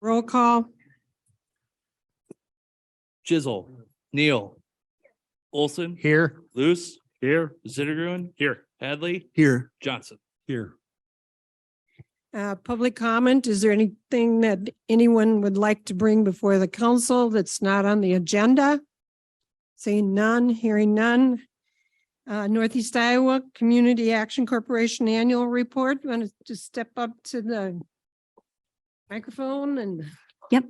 Roll call. Jizzle, Neal, Olson, Here. Luce, Here. Zittergruen, Here. Hadley, Here. Johnson. Here. Public comment. Is there anything that anyone would like to bring before the council that's not on the agenda? Seeing none, hearing none. Northeast Iowa Community Action Corporation Annual Report. You want to just step up to the microphone and Yep.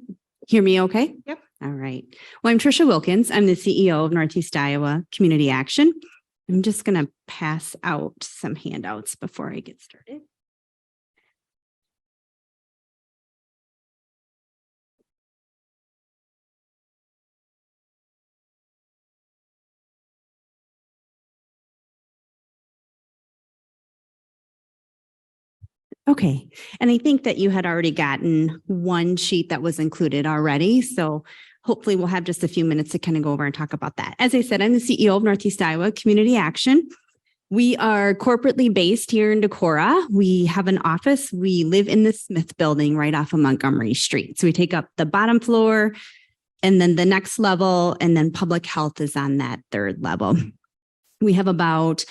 Hear me okay? Yep. All right. Well, I'm Tricia Wilkins. I'm the CEO of Northeast Iowa Community Action. I'm just going to pass out some handouts before I get started. Okay, and I think that you had already gotten one sheet that was included already. So hopefully we'll have just a few minutes to kind of go over and talk about that. As I said, I'm the CEO of Northeast Iowa Community Action. We are corporately based here in Decorah. We have an office. We live in the Smith building right off of Montgomery Street. So we take up the bottom floor and then the next level, and then public health is on that third level. We have about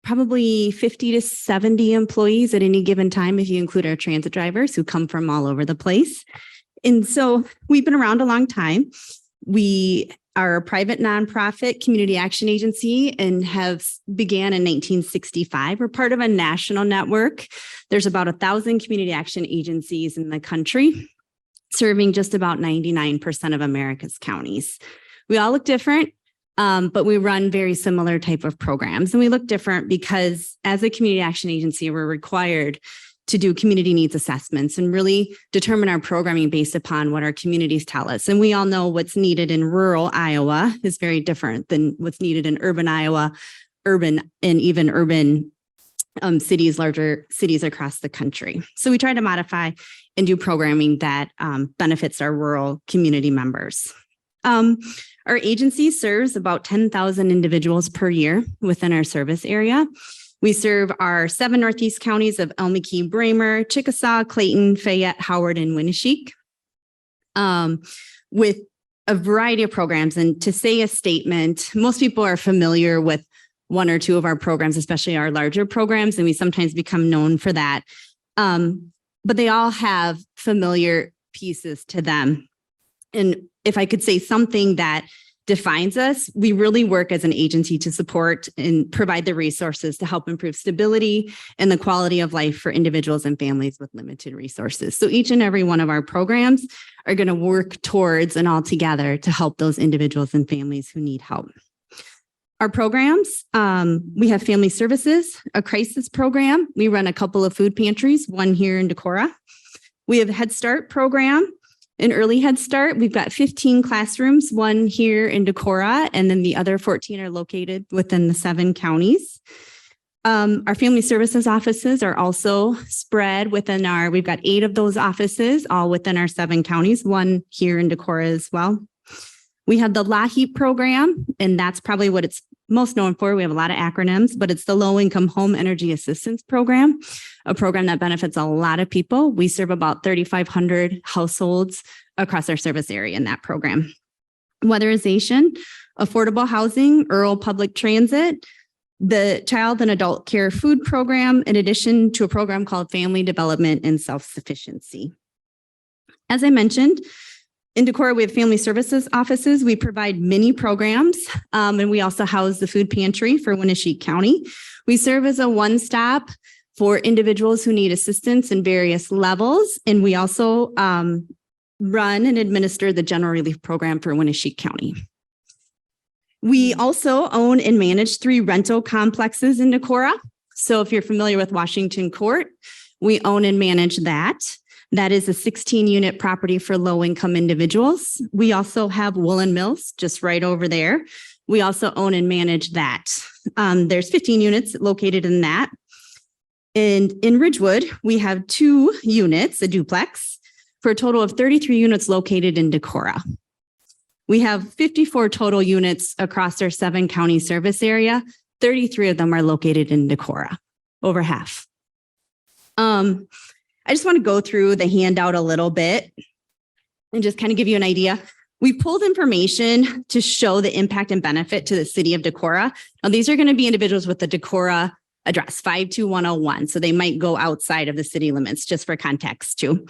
probably 50 to 70 employees at any given time, if you include our transit drivers who come from all over the place. And so we've been around a long time. We are a private nonprofit community action agency and have began in 1965. We're part of a national network. There's about 1,000 community action agencies in the country, serving just about 99% of America's counties. We all look different. But we run very similar type of programs, and we look different because as a community action agency, we're required to do community needs assessments and really determine our programming based upon what our communities tell us. And we all know what's needed in rural Iowa is very different than what's needed in urban Iowa, urban cities, larger cities across the country. So we try to modify and do programming that benefits our rural community members. Our agency serves about 10,000 individuals per year within our service area. We serve our 7 Northeast counties of Elmekey, Bramer, Chickasaw, Clayton, Fayette, Howard, and Winneshiek, with a variety of programs. And to say a statement, most people are familiar with one or two of our programs, especially our larger programs, and we sometimes become known for that. But they all have familiar pieces to them. And if I could say something that defines us, we really work as an agency to support and provide the resources to help improve stability and the quality of life for individuals and families with limited resources. So each and every one of our programs are going to work towards and all together to help those individuals and families who need help. Our programs, we have family services, a crisis program. We run a couple of food pantries, one here in Decorah. We have a Head Start program. In early Head Start, we've got 15 classrooms, one here in Decorah, and then the other 14 are located within the 7 counties. Our family services offices are also spread within we've got 8 of those offices, all within our 7 counties, one here in Decorah as well. We have the LAHEAP program, and that's probably what it's most known for. We have a lot of acronyms, but it's the Low Income Home Energy Assistance Program, a program that benefits a lot of people. We serve about 3,500 households across our service area in that program. Weatherization, affordable housing, rural public transit, the Child and Adult Care Food Program, in addition to a program called Family Development and Self-Sufficiency. As I mentioned, in Decorah, we have family services offices. We provide many programs, and we also house the food pantry for Winneshiek County. We serve as a one-stop for individuals who need assistance in various levels, and we also run and administer the general relief program for Winneshiek County. We also own and manage 3 rental complexes in Decorah. So if you're familiar with Washington Court, we own and manage that. That is a 16-unit property for low-income individuals. We also have Woolen Mills just right over there. We also own and manage that. There's 15 units located in that. And in Ridgewood, we have 2 units, a duplex, for a total of 33 units located in Decorah. We have 54 total units across our 7-county service area. 33 of them are located in Decorah, over half. I just want to go through the handout a little bit. and just kind of give you an idea. We pulled information to show the impact and benefit to the city of Decorah. Now, these are going to be individuals with the Decorah address 52101. So they might go outside of the city limits, just for context too.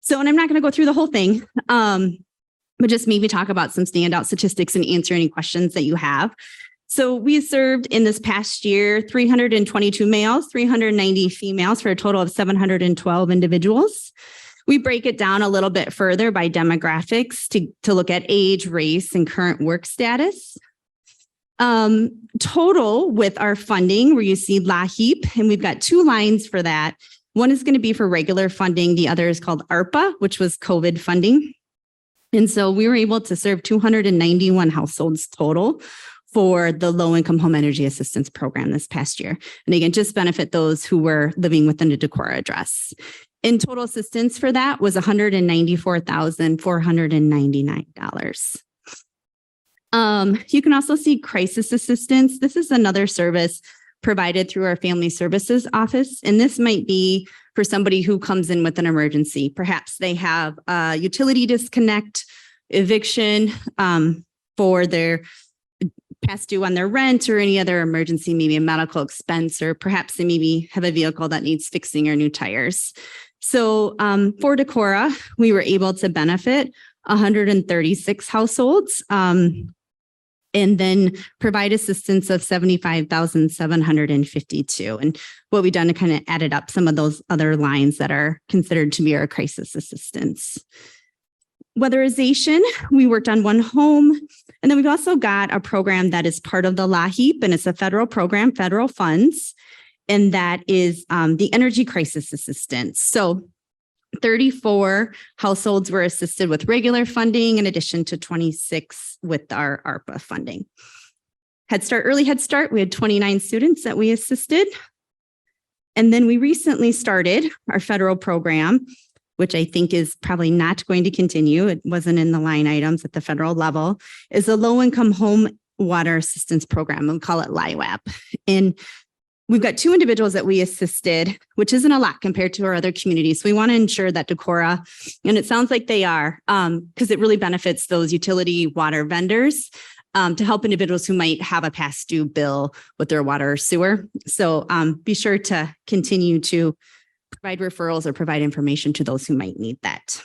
So, and I'm not going to go through the whole thing, but just maybe talk about some standout statistics and answer any questions that you have. So we served in this past year 322 males, 390 females, for a total of 712 individuals. We break it down a little bit further by demographics to look at age, race, and current work status. Total with our funding, where you see LAHEAP, and we've got two lines for that. One is going to be for regular funding. The other is called ARPA, which was COVID funding. And so we were able to serve 291 households total for the low-income home energy assistance program this past year. And again, just benefit those who were living within a Decorah address. In total assistance for that was $194,499. You can also see crisis assistance. This is another service provided through our family services office. And this might be for somebody who comes in with an emergency. Perhaps they have a utility disconnect, eviction, for their past due on their rent or any other emergency, maybe a medical expense, or perhaps they maybe have a vehicle that needs fixing or new tires. So for Decorah, we were able to benefit 136 households and then provide assistance of 75,752. And what we've done to kind of added up some of those other lines that are considered to be our crisis assistance. Weatherization, we worked on one home. And then we've also got a program that is part of the LAHEAP, and it's a federal program, federal funds, and that is the energy crisis assistance. So 34 households were assisted with regular funding, in addition to 26 with our ARPA funding. Head Start, Early Head Start, we had 29 students that we assisted. And then we recently started our federal program, which I think is probably not going to continue. It wasn't in the line items at the federal level, is a low-income home water assistance program. We'll call it LIWAP. And we've got two individuals that we assisted, which isn't a lot compared to our other communities. So we want to ensure that Decorah, and it sounds like they are, because it really benefits those utility water vendors to help individuals who might have a past due bill with their water or sewer. So be sure to continue to provide referrals or provide information to those who might need that.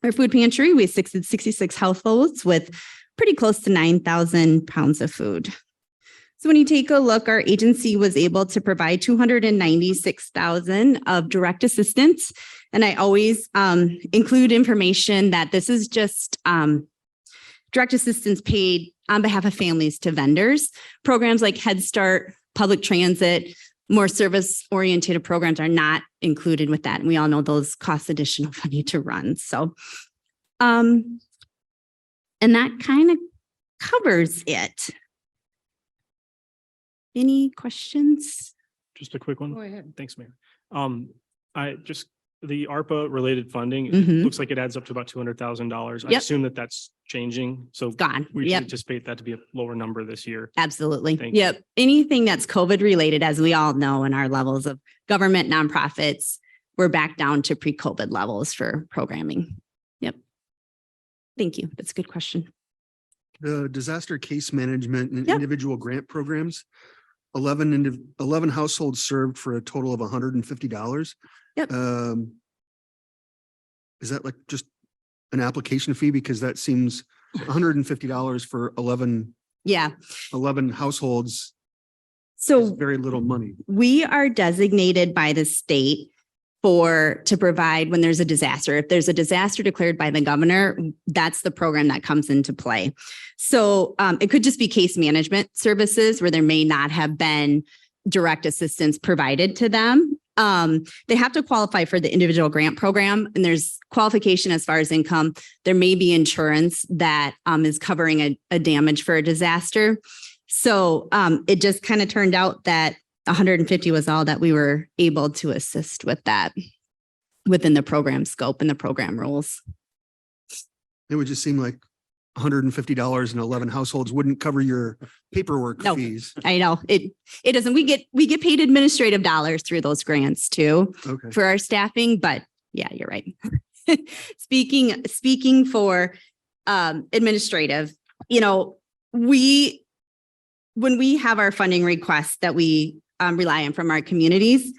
Our food pantry, we assisted 66 households with pretty close to 9,000 pounds of food. So when you take a look, our agency was able to provide 296,000 of direct assistance. And I always include information that this is just direct assistance paid on behalf of families to vendors. Programs like Head Start, public transit, more service-oriented programs are not included with that. And we all know those cost additional money to run. So, and that kind of covers it. Any questions? Just a quick one. Go ahead. Thanks, Mayor. The ARPA related funding, it Mhm. looks like it adds up to about $200,000. I Yep. assume that that's changing. So Gone. we Yep. anticipate that to be a lower number this year. Absolutely. Thank you. Yep. Anything that's COVID related, as we all know, in our levels of government nonprofits, we're back down to pre-COVID levels for programming. Yep. Thank you. That's a good question. The disaster case management and Yep. individual grant programs, 11 households served for a total of $150. Yep. Is that like just an application fee? Because that seems $150 for 11 Yeah. households is So very little money. we are designated by the state to provide when there's a disaster. If there's a disaster declared by the governor, that's the program that comes into play. So it could just be case management services where there may not have been direct assistance provided to them. They have to qualify for the individual grant program, and there's qualification as far as income. There may be insurance that is covering a damage for a disaster. So it just kind of turned out that 150 was all that we were able to assist with that within the program scope and the program rules. It would just seem like $150 and 11 households wouldn't cover your paperwork No. fees. I know it doesn't. We get paid administrative dollars through those grants too Okay. for our staffing, but yeah, you're right. speaking for administrative, when we have our funding requests that we rely on from our communities,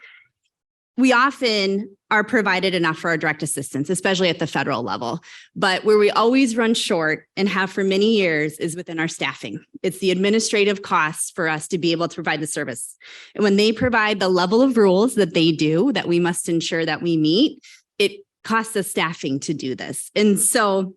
we often are provided enough for our direct assistance, especially at the federal level. But where we always run short and have for many years is within our staffing. It's the administrative costs for us to be able to provide the service. And when they provide the level of rules that they do, that we must ensure that we meet, it costs us staffing to do this. And so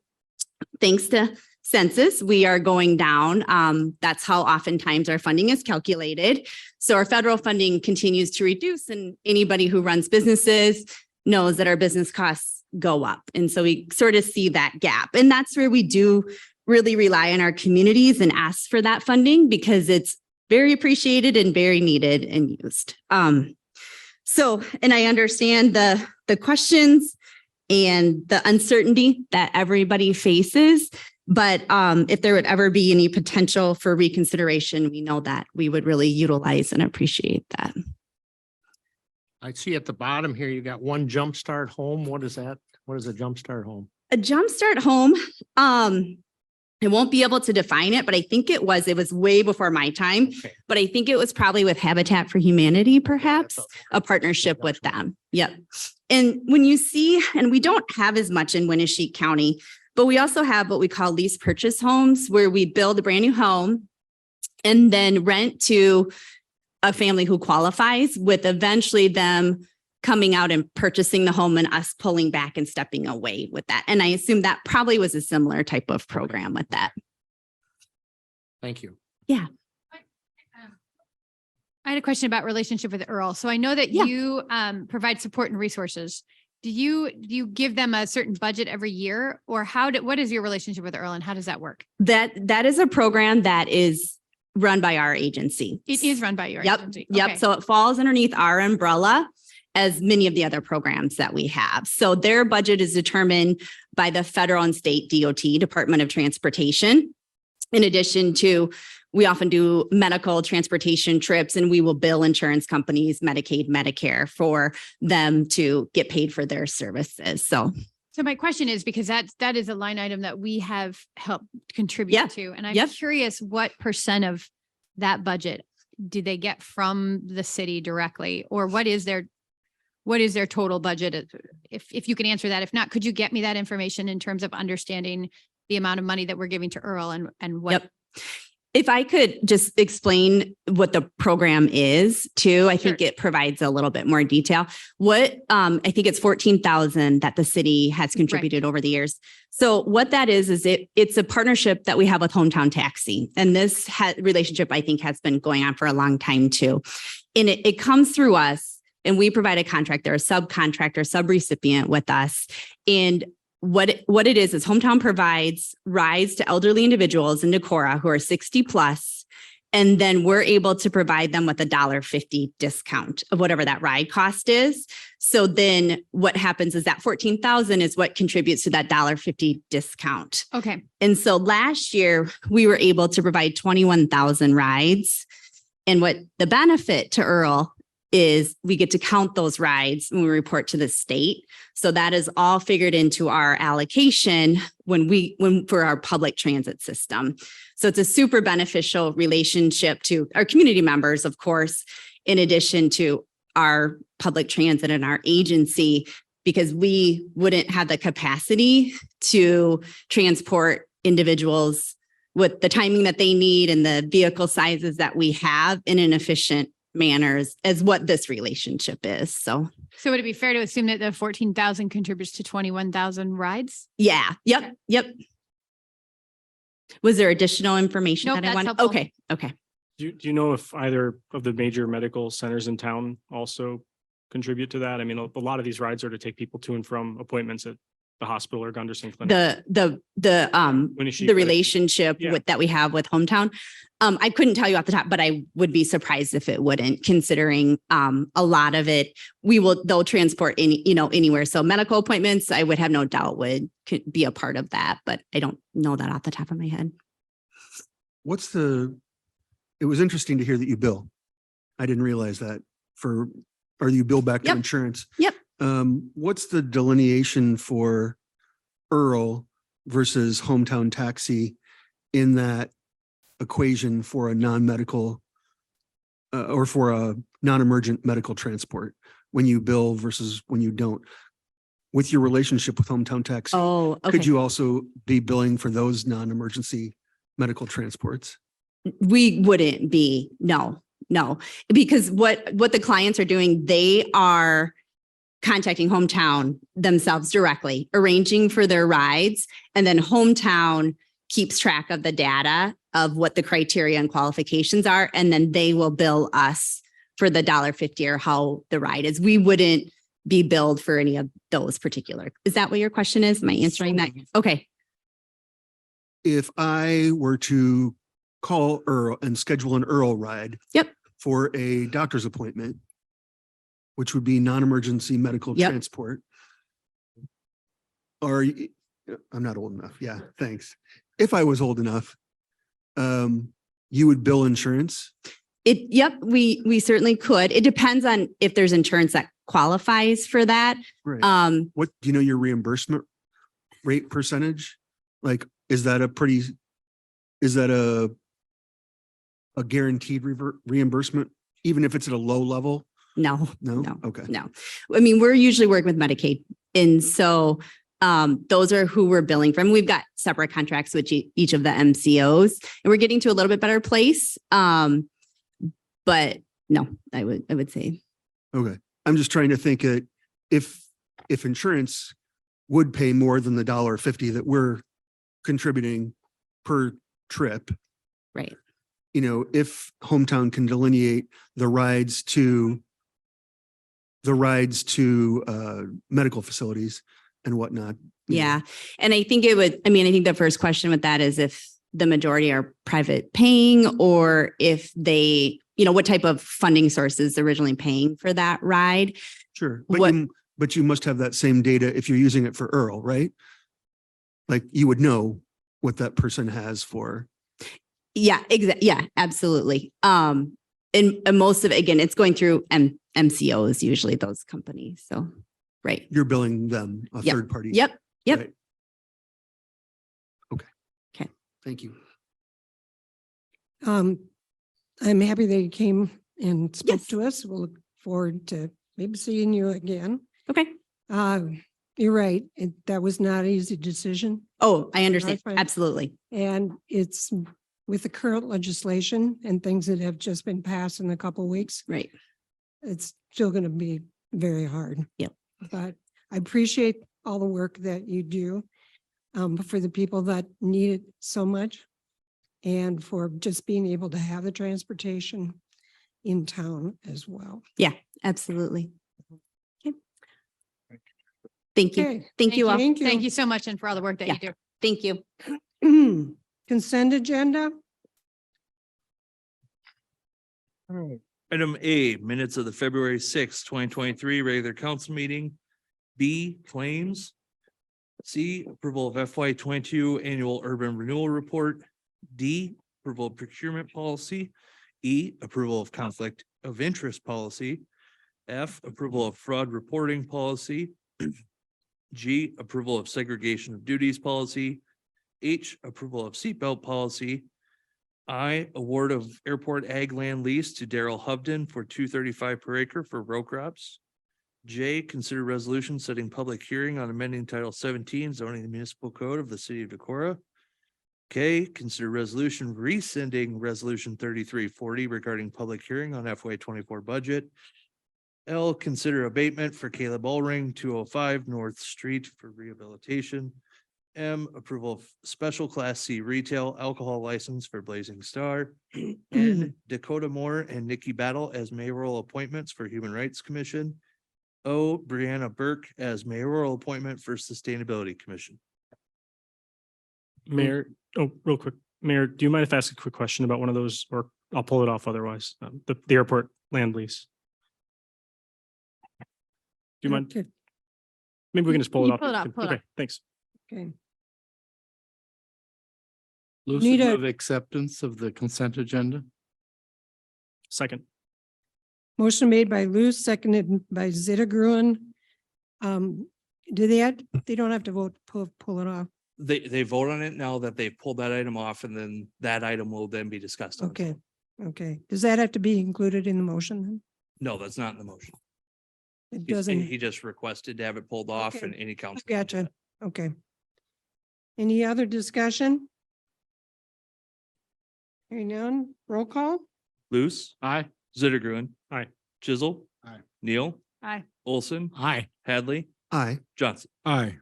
thanks to census, we are going down. That's how oftentimes our funding is calculated. So our federal funding continues to reduce, and anybody who runs businesses knows that our business costs go up. And so we sort of see that gap. And that's where we do really rely on our communities and ask for that funding, because it's very appreciated and very needed and used. And I understand the questions and the uncertainty that everybody faces. But if there would ever be any potential for reconsideration, we know that we would really utilize and appreciate that. I see at the bottom here, you got one Jumpstart home. What is that? What is a Jumpstart home? A Jumpstart home, I won't be able to define it, but I think it was way before my time, Okay. but I think it was probably with Habitat for Humanity, perhaps a partnership with them. Yep. And when you see, and we don't have as much in Winnebago County, but we also have what we call lease purchase homes, where we build a brand new home and then rent to a family who qualifies, with eventually them coming out and purchasing the home and us pulling back and stepping away with that. And I assume that probably was a similar type of program with that. Thank you. I had a question about relationship with Earl. So I know that Yeah. you provide support and resources. Do you give them a certain budget every year, or what is your relationship with Earl and how does that work? That is a program that is run by our agency. It is run by your Yep. agency. Yep. Okay. So it falls underneath our umbrella, as many of the other programs that we have. So their budget is determined by the federal and state DOT, Department of Transportation. In addition to, we often do medical transportation trips, and we will bill insurance companies, Medicaid, Medicare, for them to get paid for their services. So my question is, because that is a line item that we have helped contribute Yeah. to. And I'm Yep. curious, what % of that budget do they get from the city directly, or what is their total budget? If you can answer that. If not, could you get me that information in terms of understanding the amount of money that we're giving to Earl and what? Yep. If I could just explain what the program is too, I think Sure. it provides a little bit more detail. I think it's 14,000 that the city has contributed over the years. So what that is it's a partnership that we have with Hometown Taxi. And this relationship, I think, has been going on for a long time too. And it comes through us, and we provide a contract. They're a subcontractor, subrecipient with us. And what it is Hometown provides rides to elderly individuals in Decorah who are 60 plus. And then we're able to provide them with a $1.50 discount of whatever that ride cost is. So then what happens is that 14,000 is what contributes to that $1.50 discount. Okay. And so last year we were able to provide 21,000 rides. And what the benefit to Earl is, we get to count those rides when we report to the state. So that is all figured into our allocation for our public transit system. So it's a super beneficial relationship to our community members, of course, in addition to our public transit and our agency, because we wouldn't have the capacity to transport individuals with the timing that they need and the vehicle sizes that we have in an efficient manner as what this relationship is. So would it be fair to assume that the 14,000 contributes to 21,000 rides? yeah. Yep. Was there additional information Nope, that I that's wanted? helpful. Okay. Do you know if either of the major medical centers in town also contribute to that? I mean, a lot of these rides are to take people to and from appointments at the hospital or Gunderson Clinic. The relationship Yeah. that we have with Hometown. I couldn't tell you off the top, but I would be surprised if it wouldn't, considering a lot of it they'll transport anywhere. So medical appointments, I would have no doubt could be a part of that, but I don't know that off the top of my head. It was interesting to hear that you bill. I didn't realize that or you bill back to Yep. insurance. Yep. What's the delineation for Earl versus hometown taxi in that equation for a non-medical or for a non-emergent medical transport when you bill versus when you don't? With your relationship with hometown taxi, Oh, okay. could you also be billing for those non-emergency medical transports? We wouldn't be, no, because what the clients are doing, they are contacting hometown themselves directly, arranging for their rides, and then hometown keeps track of the data of what the criteria and qualifications are, and then they will bill us for the $1.50 or how the ride is. We wouldn't be billed for any of those particular. Is that what your question is? Am I answering that? Okay. If I were to call Earl and schedule an Earl ride. Yep. For a doctor's appointment, which would be non-emergency medical Yep. transport. I'm not old enough. Yeah, thanks. If I was old enough, you would bill insurance. Yep, we certainly could. It depends on if there's insurance that qualifies for that. Right. Um, What, do you know your reimbursement rate percentage? Like, is that a guaranteed reimbursement, even if it's at a low level? no, No? No. Okay. no. I mean, we're usually working with Medicaid. And so those are who we're billing from. We've got separate contracts with each of the MCOs, and we're getting to a little bit better place. But no, I would say. Okay. I'm just trying to think if insurance would pay more than the $1.50 that we're contributing per trip, Right. you know, if hometown can delineate the rides to medical facilities and whatnot. you know. Yeah. And I think I think the first question with that is if the majority are private paying, or if they, what type of funding source is originally paying for that ride. Sure. What- But you must have that same data if you're using it for Earl, right? Like you would know what that person has for. Yeah, exactly. Yeah, absolutely. And most of it, again, it's going through MCOs, usually those companies. So, right. You're billing them, a Yep. third party. Yep. right? Okay. Okay. Thank you. I'm happy that you came and spoke Yes. to us. We'll look forward to maybe seeing you again. Okay. You're right. That was not an easy decision. Oh, I understand. fine. Absolutely. And it's with the current legislation and things that have just been passed in a couple of weeks, Right. it's still going to be very hard. Yep. But I appreciate all the work that you do for the people that need it so much, and for just being able to have the transportation in town as well. Yeah, absolutely. Okay. Thank you. Okay. Thank you all. Thank Thank you so much, and for all the work that Yeah. you do. Thank you. Consent agenda. Item A, minutes of the February 2023 regular council meeting. B, claims. C, approval of FY 22 annual urban renewal report. D, approval of procurement policy. E, approval of conflict of interest policy. F, approval of fraud reporting policy. G, approval of segregation of duties policy. H, approval of seatbelt policy. I, award of airport ag land lease to Daryl Hubden for $2.35 per acre for row crops. J, consider resolution setting public hearing on amending Title 17 zoning the municipal code of the city of Decorah. K, consider resolution rescinding resolution 3340 regarding public hearing on FY 24 budget. L, consider abatement for Caleb Allring, 205 North Street for rehabilitation. M, approval of special class C retail alcohol license for Blazing Star. N, Dakota Moore and Nikki Battle as mayoral appointments for Human Rights Commission. O, Brianna Burke as mayoral appointment for Sustainability Commission. Mayor, real quick, Mayor, do you mind if I ask a quick question about one of those, or I'll pull it off otherwise, the airport land lease? Do you mind? Okay. Maybe we can just pull it You off. pull it off, pull it Okay, thanks. Okay. Lucid Need a- move acceptance of the consent agenda. Second. Motion made by Lou, seconded by Zeta Gruen Do they don't have to vote, pull it off. They vote on it now that they've pulled that item off, and then that item will then be discussed. on its Okay, own. okay. Does that have to be included in the motion then? No, that's not in the motion. It He doesn't, just requested to have it pulled off Okay. and any council. gotcha. Okay. Any other discussion? Hearing none, roll call? Luce, Aye. Zittergruen. Aye. Chisel. Aye. Neil, Aye. Olson, Aye. Hadley, Aye. Johnson. Aye.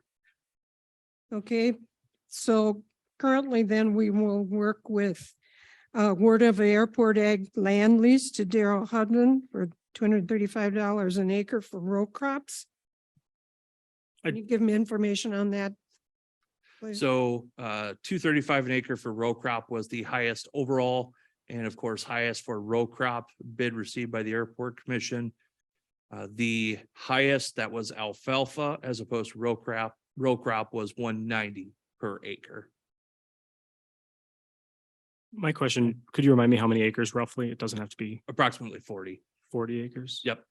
Okay, so currently then we will work with Word of Airport Ag land lease to Daryl Hudlin for $235 an acre for row crops. Can you give me information on that? please? So $235 an acre for row crop was the highest overall, and of course, highest for row crop bid received by the Airport Commission. The highest that was alfalfa as opposed to row crop was 190 per acre. My question, could you remind me how many acres roughly? It doesn't have to be Approximately 40. 40 acres. Yep.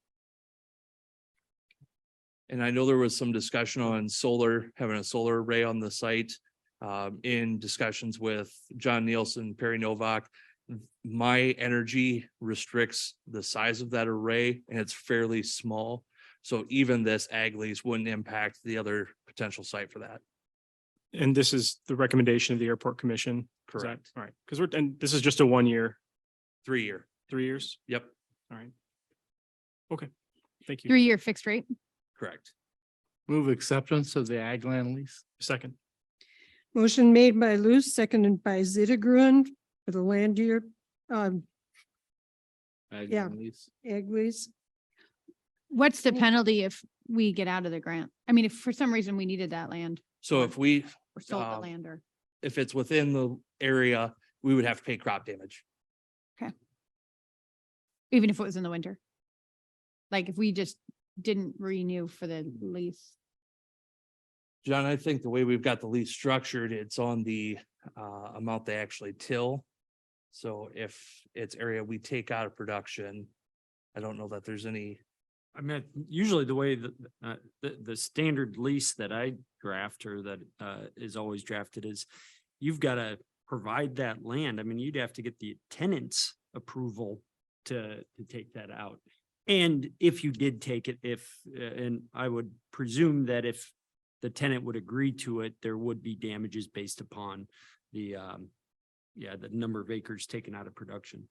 And I know there was some discussion on solar, having a solar array on the site. In discussions with John Nielsen, Perry Novak, my energy restricts the size of that array, and it's fairly small. So even this ag lease wouldn't impact the other potential site for that. And this is the recommendation of the Airport Commission? Is that- Correct. All right, because and this is just a 1 year, 3 year. 3 years? Yep, All right. Okay, thank you. 3-year fixed rate. correct. Move acceptance of the ag land lease. Second. Motion made by Luce, seconded by Zittergruen for the land year, Ag Yeah. land lease. ag lease. What's the penalty if we get out of the grant? I mean, if for some reason we needed that land So if we, or sold the Uh, land or, if it's within the area, we would have to pay crop damage. even if it was in the winter? Like if we just didn't renew for the lease? John, I think the way we've got the lease structured, it's on the amount they actually till. So if it's area we take out of production, I don't know that there's any, I mean, usually the way that, the standard lease that I draft or that, is always drafted is you've got to provide that land. I mean, you'd have to get the tenant's approval to take that out. And if you did take it, and I would presume that if the tenant would agree to it, there would be damages based upon the, the number of acres taken out of production.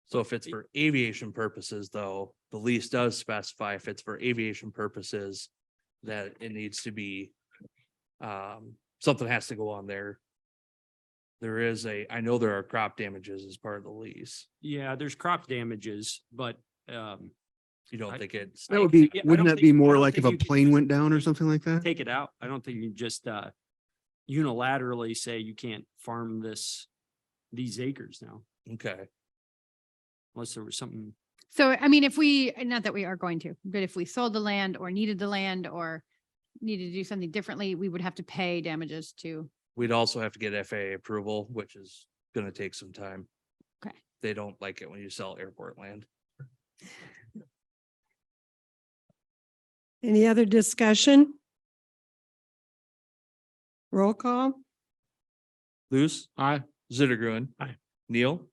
so if it's for aviation purposes, though, the lease does specify if it's for aviation purposes that it needs to be something has to go on there. There is I know there are crop damages as part of the lease. Yeah, there's crop damages, but, You don't I- think it's, That would be, Yeah, I wouldn't don't that be think- I more don't like if think a you could plane just- went down or something like that? take it out. I don't think you just unilaterally say you can't farm these acres now, okay. unless there was something. So, I mean, if we, not that we are going to, but if we sold the land or needed the land or needed to do something differently, we would have to pay damages to. We'd also have to get FAA approval, which is gonna take some time. Okay. They don't like it when you sell airport land. Any other discussion? Roll call? Luce, Aye. Zittergruen. Aye. Neil,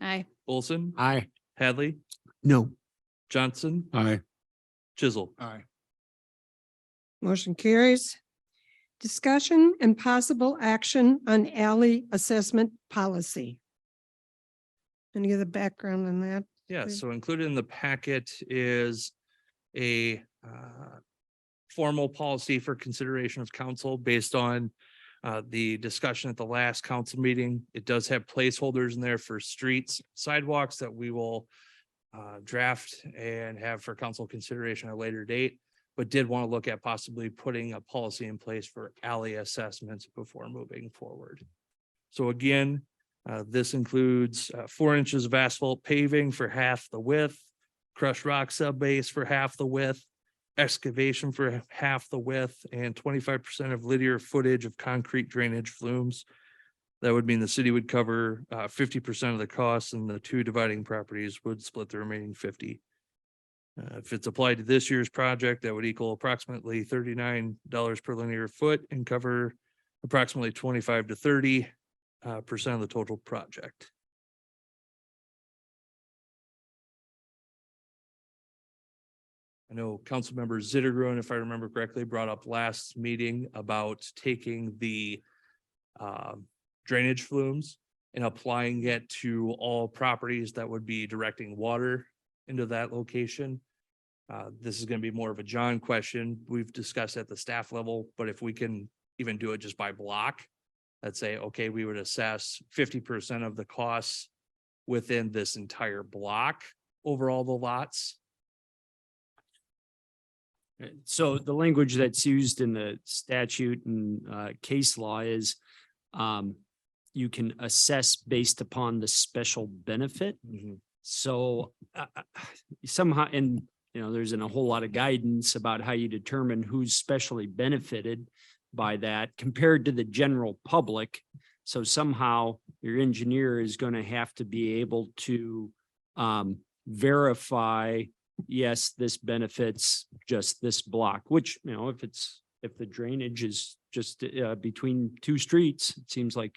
Aye. Olson, Aye. Hadley, No. Johnson, Aye. Chisel. Aye. Motion carries. Discussion and possible action on alley assessment policy. Any of the background on that? Yeah, Please. so included in the packet is a formal policy for consideration of council based on the discussion at the last council meeting. It does have placeholders in there for streets, sidewalks that we will draft and have for council consideration at a later date, but did want to look at possibly putting a policy in place for alley assessments before moving forward. So again, this includes 4 inches of asphalt paving for half the width, crushed rock subbase for half the width, excavation for half the width, and 25% of linear footage of concrete drainage flumes. That would mean the city would cover 50% of the costs, and the two dividing properties would split the remaining 50. If it's applied to this year's project, that would equal approximately $39 per linear foot and cover approximately 25 to 30% of the total project. I know Councilmember Zittergren, if I remember correctly, brought up last meeting about taking the drainage flumes and applying it to all properties that would be directing water into that location. This is going to be more of a John question. We've discussed at the staff level, but if we can even do it just by block, let's say, okay, we would assess 50% of the costs within this entire block over all the lots. So the language that's used in the statute and case law is you can assess based upon the special benefit. So somehow, and there isn't a whole lot of guidance about how you determine who's specially benefited by that compared to the general public. So somehow your engineer is going to have to be able to verify, yes, this benefits just this block, which, if the drainage is just between two streets, it seems like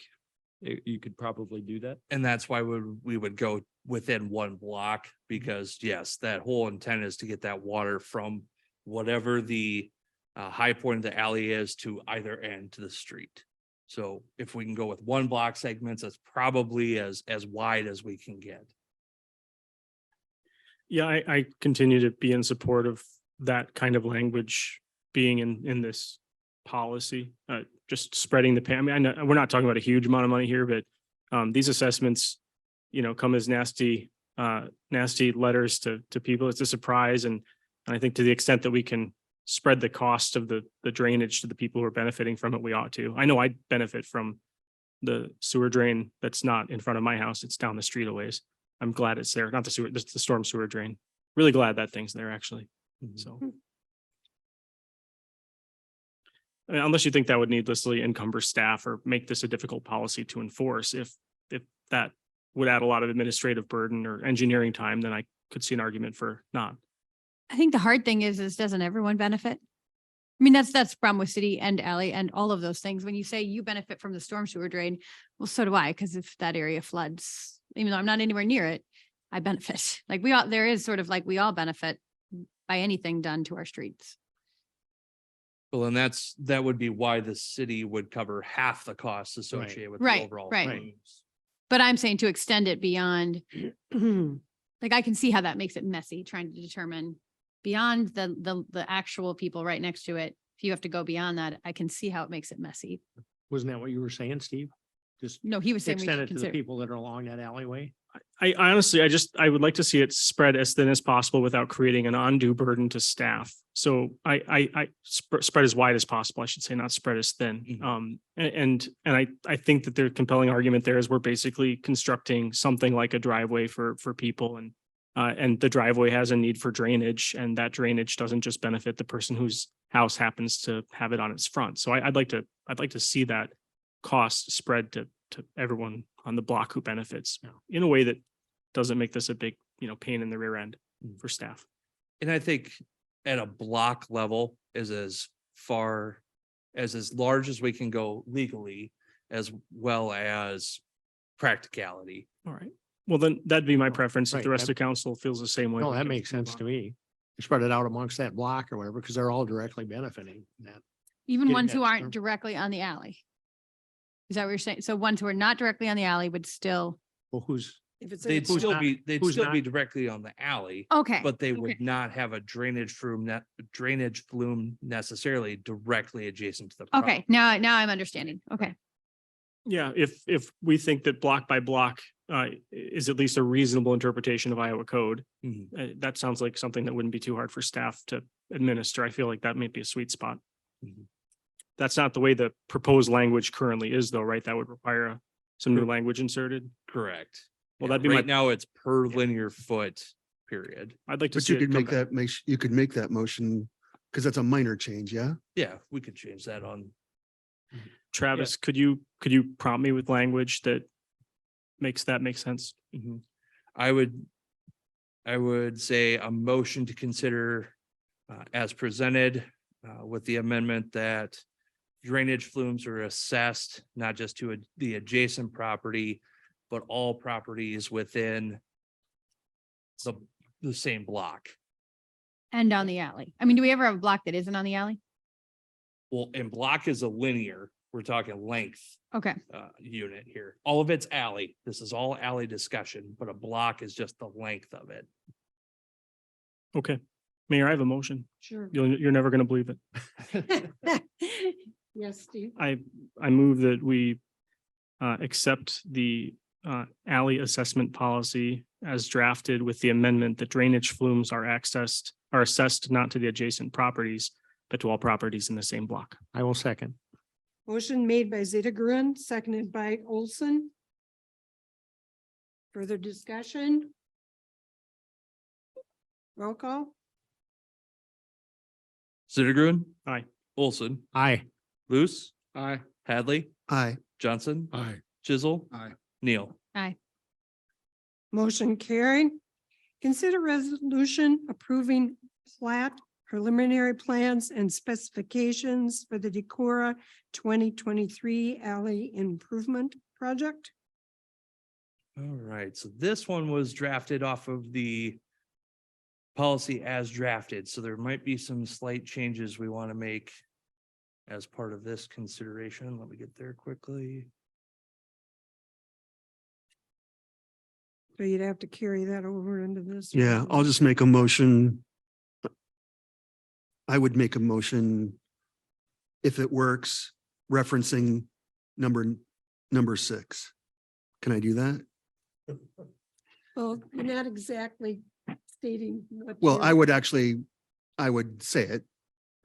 you could probably do that. And that's why we would go within one block, because yes, that whole intent is to get that water from whatever the high point of the alley is to either end to the street. So if we can go with one block segments, that's probably as wide as we can get. Yeah, I continue to be in support of that kind of language being in this policy, just spreading the pain. I mean, I know we're not talking about a huge amount of money here, but these assessments, come as nasty letters to people. It's a surprise. And I think to the extent that we can spread the cost of the drainage to the people who are benefiting from it, we ought to. I know I benefit from the sewer drain that's not in front of my house. It's down the street a ways. I'm glad it's there. Not the sewer, the storm sewer drain. Really glad that thing's there, actually. So. I mean, unless you think that would needlessly encumber staff or make this a difficult policy to enforce, if that would add a lot of administrative burden or engineering time, then I could see an argument for not. I think the hard thing is doesn't everyone benefit? I mean, that's the problem with city and alley and all of those things. When you say you benefit from the storm sewer drain, well, so do I, because if that area floods, even though I'm not anywhere near it, I benefit. Like there is sort of like we all benefit by anything done to our streets. Well, and that would be why the city would cover half the costs associated with the Right, overall. right. flumes. But I'm saying to extend it beyond, like I can see how that makes it messy, trying to determine beyond the actual people right next to it. If you have to go beyond that, I can see how it makes it messy. Wasn't that what you were saying, Steve? Just No, he was saying we extend should it to the consider. people that are along that alleyway? I honestly, I would like to see it spread as thin as possible without creating an undue burden to staff. So I spread as wide as possible, I should say, not spread as thin. Mhm. And I think that their compelling argument there is we're basically constructing something like a driveway for people, and the driveway has a need for drainage, and that drainage doesn't just benefit the person whose house happens to have it on its front. So I'd like to see that cost spread to everyone on the block who benefits in a way that doesn't make this a big, pain in the rear end for staff. And I think at a block level is as far as large as we can go legally, as well as practicality. All right. Well, then that'd be my preference. If the Right, rest of council feels the same way. No, we that can makes move sense on. to me. Spread it out amongst that block or whatever, because they're all directly benefiting that. Even getting ones that who aren't storm- directly on the alley. Is that what you're saying? So ones who are not directly on the alley would still, Well, who's, If it's They'd Who's still not- be who's not- directly on the alley, okay. but they okay. would not have a drainage flume necessarily directly adjacent to the. Okay, property. now I'm understanding. Okay. Yeah, if we think that block by block is at least a reasonable interpretation of Iowa code, Mhm. that sounds like something that wouldn't be too hard for staff to administer. I feel like that may be a sweet spot. Mhm. That's not the way the proposed language currently is, though, right? That would require some new language inserted. Correct. Well, Yeah, that'd be my- right now it's per linear foot, period. I'd like to But see you it could come make back. that, you could make that motion, because that's a minor change, yeah? Yeah, we could change that on. Travis, could you prompt me with language that makes that make sense? I would I would say a motion to consider as presented with the amendment that drainage flumes are assessed not just to the adjacent property, but all properties within the same block. And on the alley. I mean, do we ever have a block that isn't on the alley? Well, and block is a linear, we're talking length Okay. unit here. All of it's alley. This is all alley discussion, but a block is just the length of it. Okay. Mayor, I have a motion. Sure. You're never going to believe it. Yes, Steve. I move that we accept the alley assessment policy as drafted with the amendment that drainage flumes are assessed not to the adjacent properties, but to all properties in the same block. I will second. Motion made by Decorah, seconded by Olson. Further discussion? Roll call? Sittergren. Aye. Olson. Aye. Luce. Aye. Hadley. Aye. Johnson. Aye. Chisel. Aye. Neil. Aye. Motion carried. Consider resolution approving plat, preliminary plans and specifications for the Decorah 2023 alley improvement project. All right, so this one was drafted off of the policy as drafted, so there might be some slight changes we want to make as part of this consideration. Let me get there quickly. So you'd have to carry that over into this. Yeah, I'll just make a motion. I would make a motion if it works, referencing number 6. Can I do that? Well, you're not exactly stating what. Well, you're- I would say it.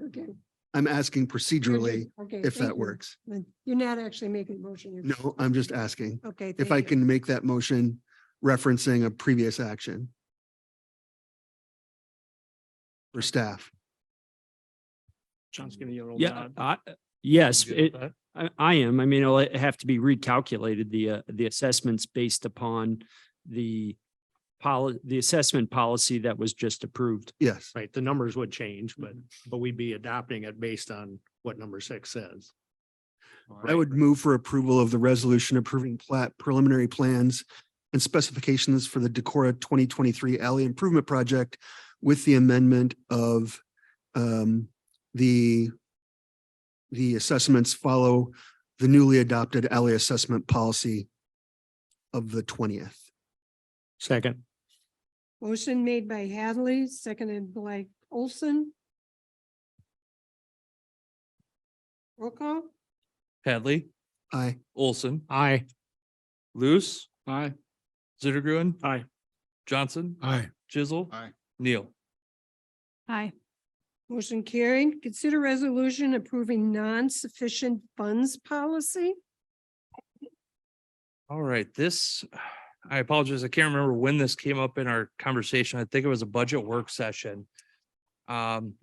Okay. I'm asking procedurally Okay, if thank that you. works. You're not actually making a motion. you're- No, I'm just asking Okay. if thank I you. can make that motion referencing a previous action for staff. John's giving you a little Yeah, nod. yes, You good with it, that? I am. I mean, it'll have to be recalculated, the assessments based upon the assessment policy that was just approved. Yes. Right, the numbers would change, but we'd be adopting it based on what number 6 says. I would move for approval of the resolution approving plat preliminary plans and specifications for the Decorah 2023 alley improvement project with the amendment of the assessments follow the newly adopted alley assessment policy of the 20th. Second. Motion made by Hadley, seconded by Olson. Roll call? Hadley. Aye. Olson. Aye. Luce. Aye. Sittergren. Aye. Johnson. Aye. Chisel. Aye. Neil. Aye. Motion carried. Consider resolution approving non-sufficient funds policy. All right, this, I apologize, I can't remember when this came up in our conversation. I think it was a budget work session.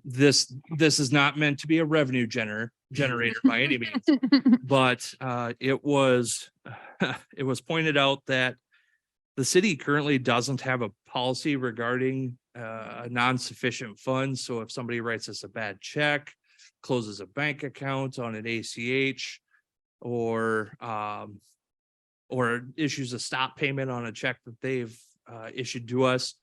This is not meant to be a revenue generator by any means, but it was pointed out that the city currently doesn't have a policy regarding non-sufficient funds. So if somebody writes us a bad check, closes a bank account on an ACH, or issues a stop payment on a check that they've issued to us,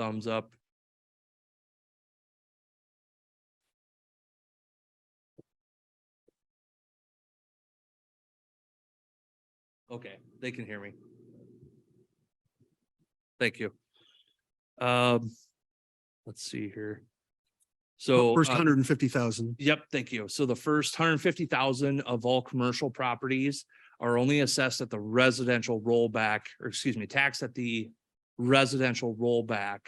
thumbs up. Okay, they can hear me. Thank you. Let's see here. So. First 150,000. Yep, thank you. So the first 150,000 of all commercial properties are only assessed at the residential rollback, or excuse me, taxed at the residential rollback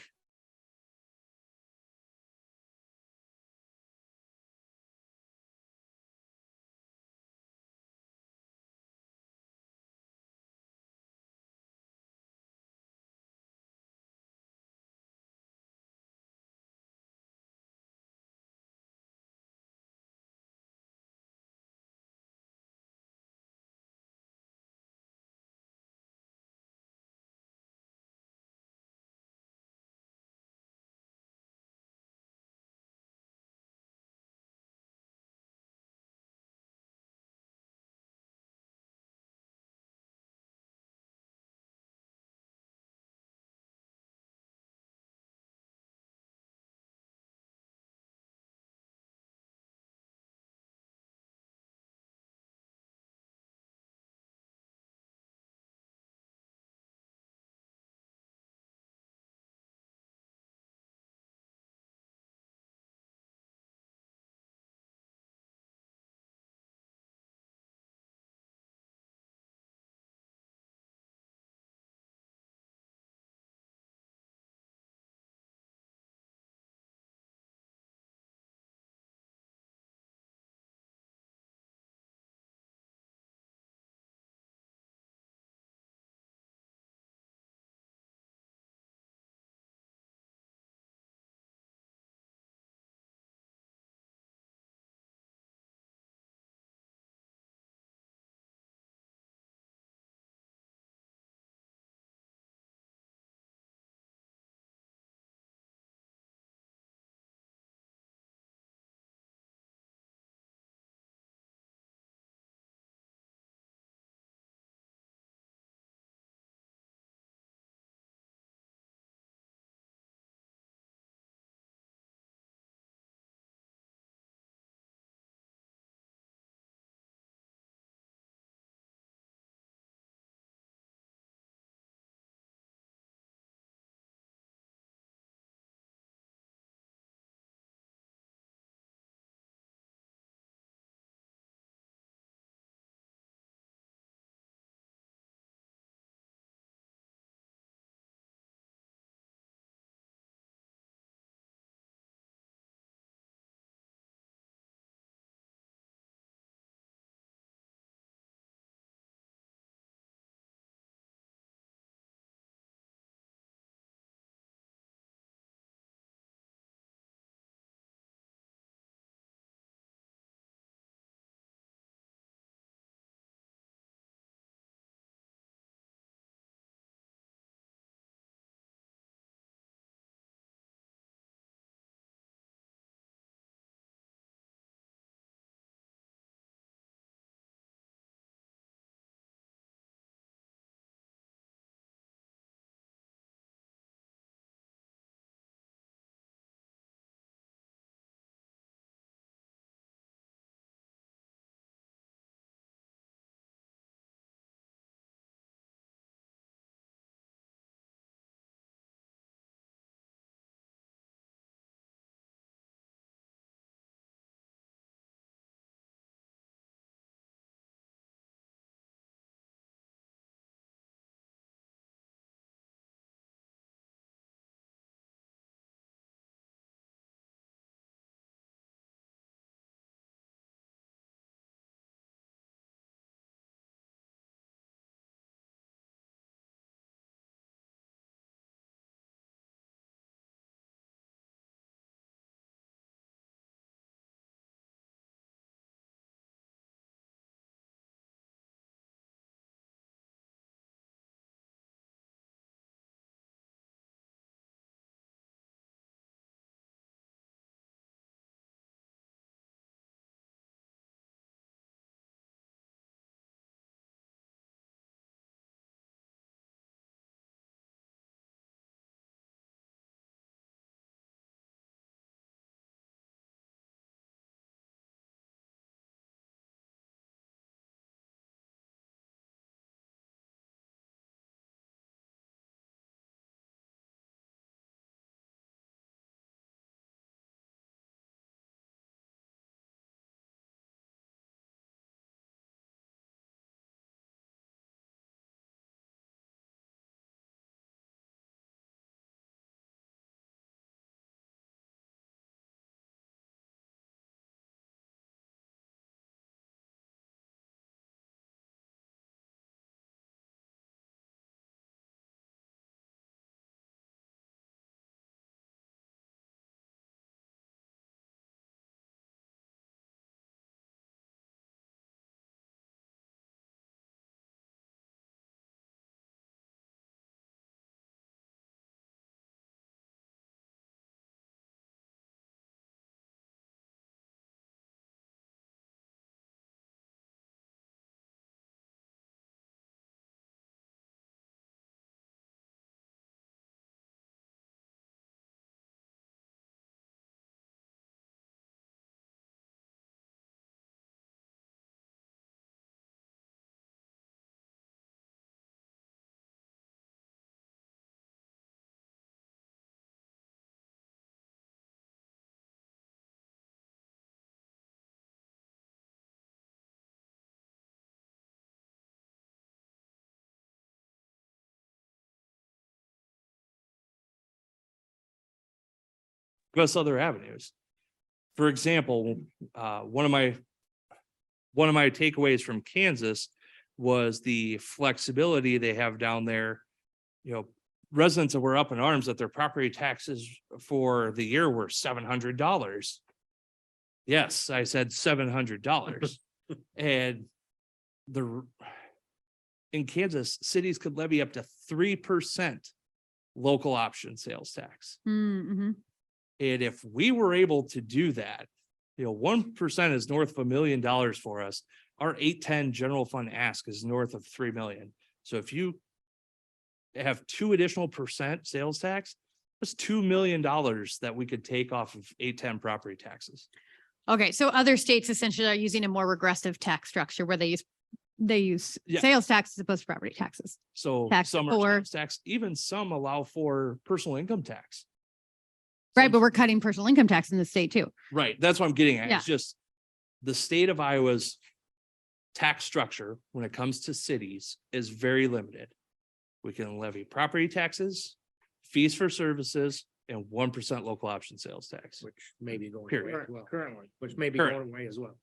give us other avenues. For example, one of my takeaways from Kansas was the flexibility they have down there. You know, residents that were up in arms that their property taxes for the year were $700. Yes, I said $700. And in Kansas, cities could levy up to 3% local option sales tax. Mm-hmm. And if we were able to do that, 1% is north of $1 million for us. Our 810 general fund ask is north of 3 million. So if you have 2 additional percent sales tax, that's $2 million that we could take off of 810 property taxes. Okay, so other states essentially are using a more regressive tax structure where they use Yeah. sales tax as opposed to property taxes. So Tax some are for- sales tax, even some allow for personal income tax. Right, Some- but we're cutting personal income tax in the state too. Right, that's what I'm getting at. Yeah. It's just the state of Iowa's tax structure when it comes to cities is very limited. We can levy property taxes, fees for services, and 1% local option sales tax. Which may be going Period. away as well. Currently, which may be Current. going away as well.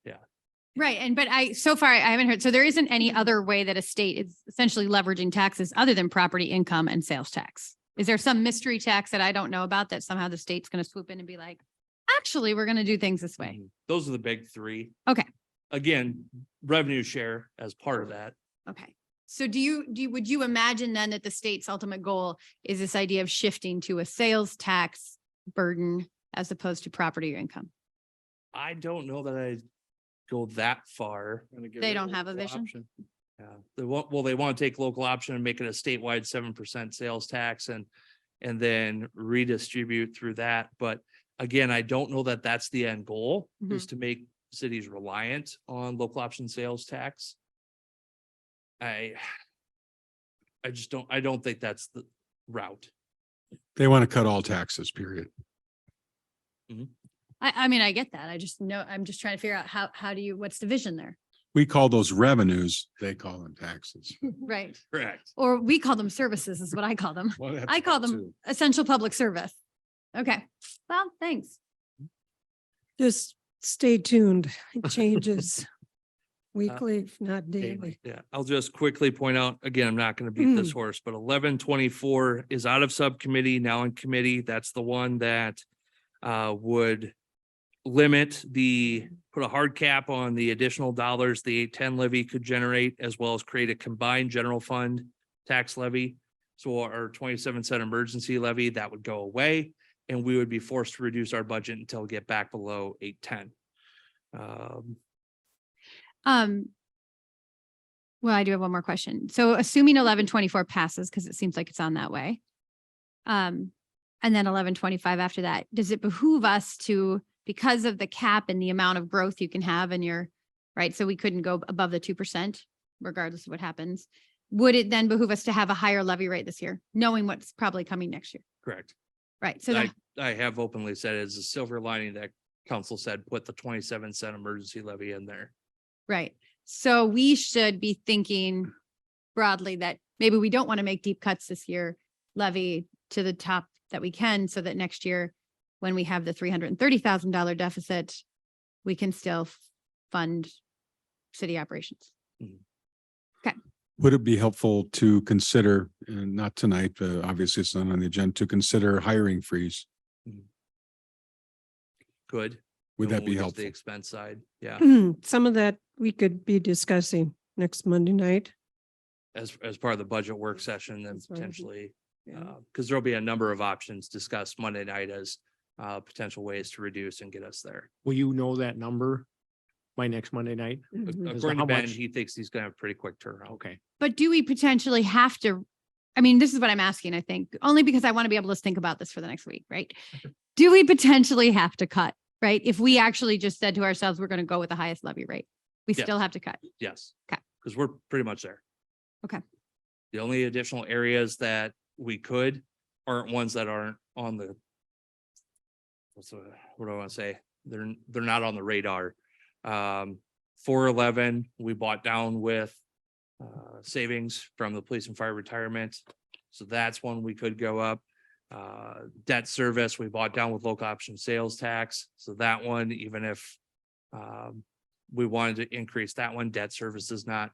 Right, but so far I haven't heard, so there isn't any other way that a state is essentially leveraging taxes other than property income and sales tax. Is there some mystery tax that I don't know about that somehow the state's gonna swoop in and be like, actually, we're gonna do things this way? Those are the big three. Okay. Again, revenue share as part of that. Okay. So would you imagine then that the state's ultimate goal is this idea of shifting to a sales tax burden as opposed to property or income? I don't know that I go that far. They don't have a vision? Yeah, they want to take local option and make it a statewide 7% sales tax and then redistribute through that. But again, I don't know that that's the end goal, is to make cities reliant on local option sales tax. I don't think that's the route. They want to cut all taxes, period. I mean, I get that. I'm just trying to figure out what's the vision there? We call those revenues, they call them taxes. Right. Correct. Or we call them services is what I call them. Well, that's I call that them too. essential public service. Okay. Well, thanks. Just stay tuned. It changes weekly, if not daily. Yeah, I'll just quickly point out, again, I'm not going to beat this horse, but 1124 is out of subcommittee, now in committee. That's the one that would put a hard cap on the additional dollars the 810 levy could generate, as well as create a combined general fund tax levy. So our 27-cent emergency levy, that would go away, and we would be forced to reduce our budget until we get back below 810. Well, I do have one more question. So assuming 1124 passes, because it seems like it's on that way. And then 1125 after that, does it behoove us to, because of the cap and the amount of growth you can have in your, right? So we couldn't go above the 2% regardless of what happens. Would it then behoove us to have a higher levy rate this year, knowing what's probably coming next year? Correct. Right. So I have openly said it's a silver lining that council said, put the 27-cent emergency levy in there. right. So we should be thinking broadly that maybe we don't want to make deep cuts this year, levy to the top that we can, so that next year, when we have the $330,000 deficit, we can still fund city operations. Would it be helpful to consider, and not tonight, obviously it's not on the agenda, to consider hiring freeze? Good. Would And that when be we get to helpful? The expense side, yeah, Some of that we could be discussing next Monday night. as part of the budget work session, then That's right. potentially, Yeah. because there'll be a number of options discussed Monday night as potential ways to reduce and get us there. Will you know that number by next Monday night? Mhm. According how to Ben, much- he thinks he's gonna have a pretty quick turnaround. Okay. But do we potentially have to, I mean, this is what I'm asking, I think, only because I want to be able to think about this for the next week, right? Do we potentially have to cut, right? If we actually just said to ourselves, we're going to go with the highest levy rate, we Yes. still have to cut. Yes. Okay. Because we're pretty much there. Okay. The only additional areas that we could aren't ones that aren't on the. What do I want to say? They're not on the radar. 411, we bought down with savings from the police and fire retirement. So that's one we could go up. Debt service, we bought down with local option sales tax. So that one, even if we wanted to increase that one, debt service is not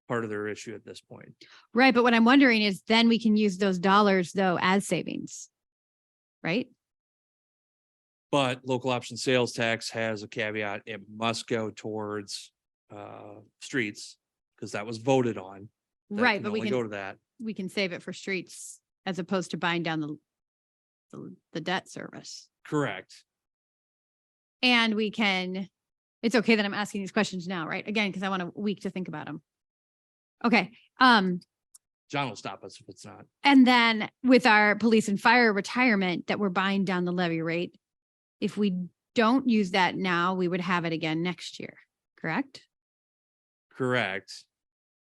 part of their issue at this point. Right, but what I'm wondering is then we can use those dollars though as savings. Right? But local option sales tax has a caveat. It must go towards streets because that was voted on. That Right, can but we only go can, to that. we can save it for streets as opposed to buying down the debt service. Correct. And we can, it's okay that I'm asking these questions now, right? Again, because I want a week to think about them. Okay, John will stop us if it's not. and then with our police and fire retirement that we're buying down the levy rate, if we don't use that now, we would have it again next year, correct? Correct.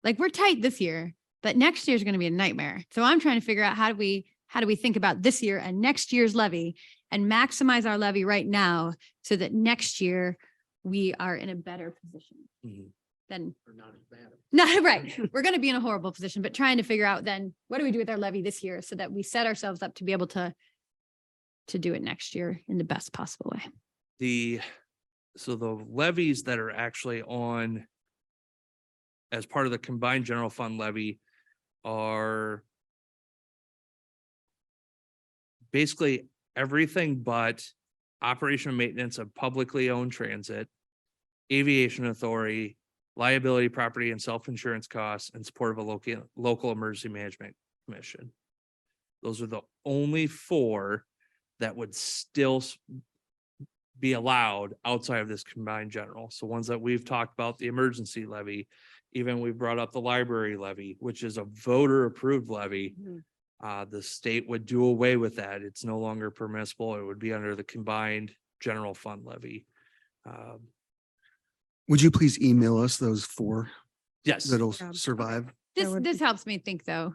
Like we're tight this year, but next year's going to be a nightmare. So I'm trying to figure out how do we think about this year and next year's levy and maximize our levy right now so that next year we are in a better position Mhm. than, Or not as bad. not right. We're going to be in a horrible position, but trying to figure out then what do we do with our levy this year so that we set ourselves up to be able to do it next year in the best possible way. So the levies that are actually on as part of the combined general fund levy are basically everything but operation and maintenance of publicly owned transit, aviation authority, liability, property and self-insurance costs, and support of a local emergency management commission. Those are the only four that would still be allowed outside of this combined general. So ones that we've talked about, the emergency levy, even we brought up the library levy, which is a voter approved levy. The state would do away with that. It's no longer permissible. It would be under the combined general fund levy. Would you please email us those four Yes, that'll Yeah. survive? This, would this be- helps me think though.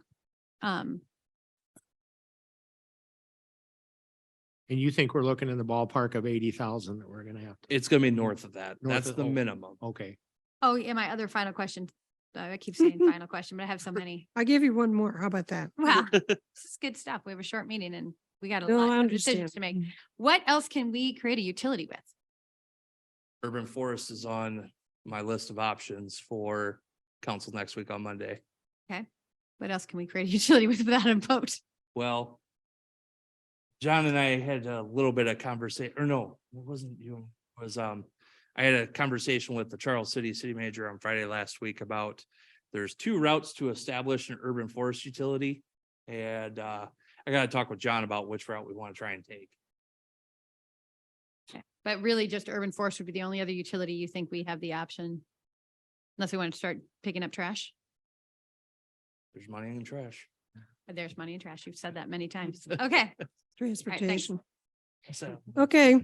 And you think we're looking in the ballpark of 80,000 that we're gonna have to, it's gonna be north of that. North That's of- the oh. minimum. okay. Oh, yeah, my other final question. I keep saying final question, but I have so many. I'll give you one more. How about that? Wow, this is good stuff. We have a short meeting and we got a No, I lot of decisions to understand. make. What else can we create a utility with? Urban forest is on my list of options for council next week on Monday. What else can we create a utility with without a vote? Well, John and I had a little bit of conversation, or no, it wasn't you, it was, I had a conversation with the Charles City Manager on Friday last week about there's two routes to establish an urban forest utility. And, I gotta talk with John about which route we want to try and take. But really just urban forest would be the only other utility you think we have the option. Unless we want to start picking up trash. There's money in trash. But there's money in trash. You've said that many times. Okay. Transportation. So. Okay,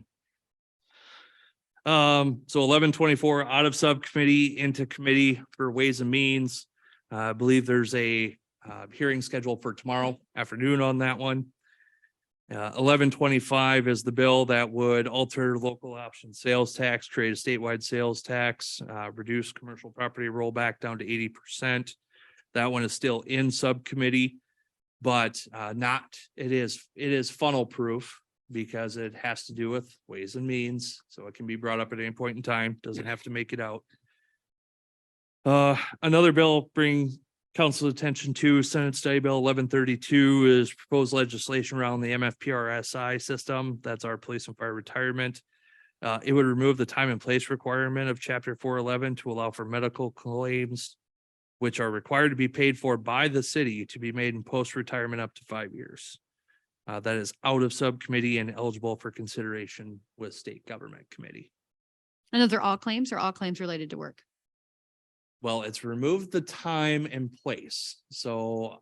So 1124 out of subcommittee into committee for Ways and Means. I believe there's a hearing scheduled for tomorrow afternoon on that one. 1125 is the bill that would alter local option sales tax, create a statewide sales tax, reduce commercial property rollback down to 80%. That one is still in subcommittee, but it is funnel proof because it has to do with Ways and Means. So it can be brought up at any point in time, doesn't have to make it out. Another bill bring council attention to Senate Study Bill 1132 is proposed legislation around the MFPRSI system. That's our police and fire retirement. It would remove the time and place requirement of chapter 411 to allow for medical claims which are required to be paid for by the city to be made in post-retirement up to 5 years. That is out of subcommittee and eligible for consideration with state government committee. And those are all claims or all claims related to work? Well, it's removed the time and place. So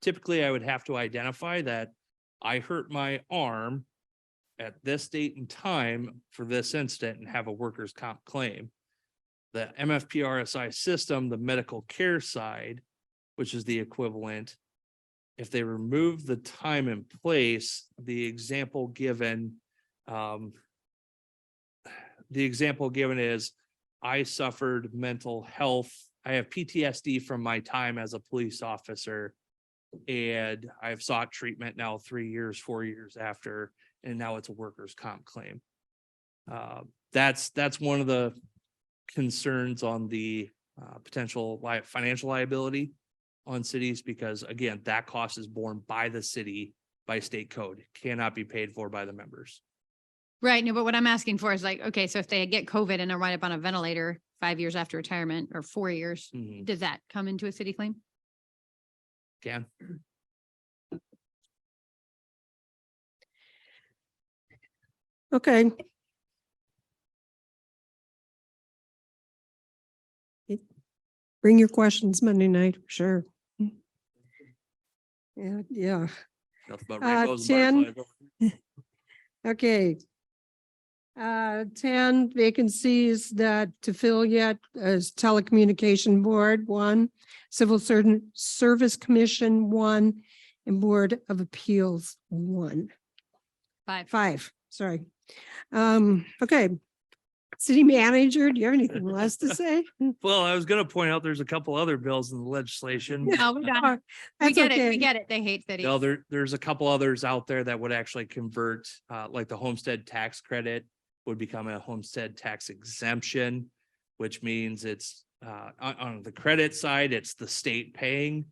typically I would have to identify that I hurt my arm at this date and time for this incident and have a workers' comp claim. The MFPRSI system, the medical care side, which is the equivalent, if they remove the time and place, the example given is I suffered mental health. I have PTSD from my time as a police officer And I've sought treatment now 3 years, 4 years after, and now it's a workers' comp claim. That's one of the concerns on the potential financial liability on cities, because again, that cost is borne by the city by state code, cannot be paid for by the members. Right. No, but what I'm asking for is like, okay, so if they get COVID and are right up on a ventilator 5 years after retirement or 4 years, Mhm. does that come into a city claim? Can. Okay. Bring your questions Monday night, sure. Yeah. Nothing but Uh, rainbows and 10. butterflies. Okay. 10 vacancies that to fill yet as telecommunication board, 1, civil service commission, 1, and board of appeals, 1. 5, sorry. Okay. City manager, do you have anything less to say? Well, I was gonna point out there's a couple other bills in the legislation. No, we don't. We That's get it. We okay. get it. They hate cities. No, there's a couple others out there that would actually convert, like the homestead tax credit would become a homestead tax exemption, which means it's, on the credit side, it's the state paying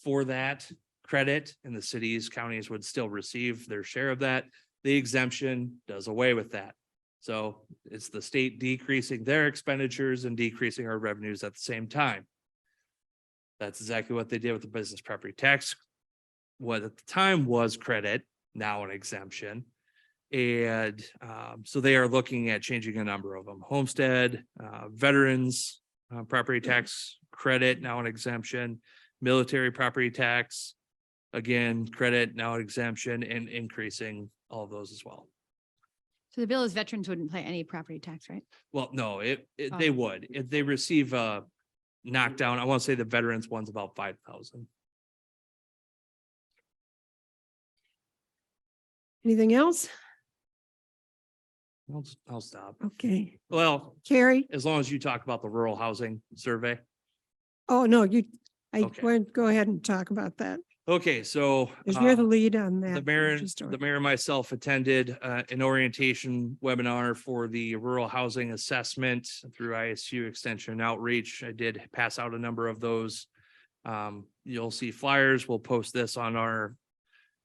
for that credit, and the cities, counties would still receive their share of that. The exemption does away with that. So it's the state decreasing their expenditures and decreasing our revenues at the same time. That's exactly what they did with the business property tax. What at the time was credit, now an exemption. And so they are looking at changing a number of them. Homestead, veterans, property tax credit, now an exemption, military property tax, again, credit, now an exemption, and increasing all of those as well. So the bill is veterans wouldn't pay any property tax, right? Well, no, Oh. they would, if they receive a knockdown, I want to say the veterans one's about 5,000. Anything else? I'll stop. Okay. Well, Carrie? as long as you talk about the rural housing survey. Oh, no, Okay. go ahead and talk about that. Okay, so. Because you're the lead on that. The mayor, Just don't- the mayor and myself attended an orientation webinar for the rural housing assessment through ISU Extension and Outreach. I did pass out a number of those. You'll see flyers. We'll post this on our